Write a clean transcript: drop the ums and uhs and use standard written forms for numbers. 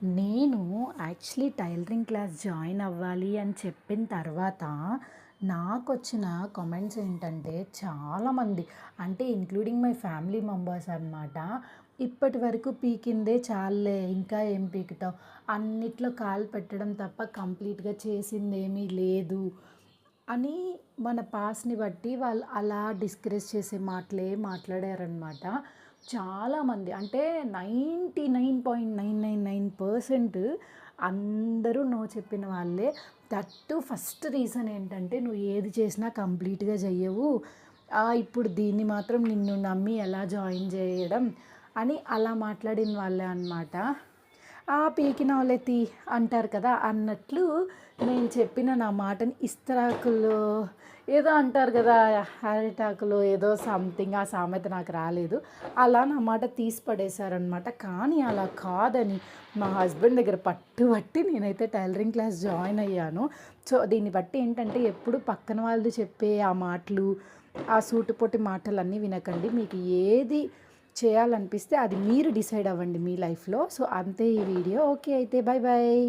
నేను actually tailoring class join అవ్వాలి అని చెప్పిన తర్వాత నాకొచ్చిన కామెంట్స్ ఏంటంటే చాలామంది అంటే ఇంక్లూడింగ్ మై ఫ్యామిలీ మెంబర్స్ అనమాట. ఇప్పటి వరకు పీకిందే చాలులే ఇంకా ఏం పీకుతావు, అన్నిట్లో కాలు పెట్టడం తప్ప కంప్లీట్గా చేసిందేమీ లేదు అని మన పాస్ని బట్టి వాళ్ళు అలా డిస్కరేజ్ చేసే మాటలే మాట్లాడారనమాట. చాలామంది అంటే 99.999% అందరూ నో చెప్పిన వాళ్ళే. దట్టు ఫస్ట్ రీజన్ ఏంటంటే నువ్వు ఏది చేసినా కంప్లీట్గా చెయ్యవు, ఇప్పుడు దీన్ని మాత్రం నిన్ను నమ్మి ఎలా జాయిన్ చేయడం అని అలా మాట్లాడిన వాళ్ళే అనమాట. పీకినోళ్ళే తీ అంటారు కదా అన్నట్లు నేను చెప్పిన నా మాటని ఇస్తరాకులో ఏదో అంటారు కదా, అరిటాకులో ఏదో సంథింగ్, ఆ సామెత నాకు రాలేదు, అలా నా మాట తీసి పడేశారనమాట. కానీ అలా కాదని మా హస్బెండ్ దగ్గర పట్టుబట్టి నేనైతే టైలరింగ్ క్లాస్ జాయిన్ అయ్యాను. సో దీన్ని బట్టి ఏంటంటే ఎప్పుడు పక్కన వాళ్ళు చెప్పే ఆ మాటలు, ఆ సూటిపోటి మాటలన్నీ వినకండి. మీకు ఏది చేయాలనిపిస్తే అది మీరు డిసైడ్ అవ్వండి మీ లైఫ్లో. సో అంతే ఈ వీడియో. ఓకే అయితే బాయ్ బాయ్.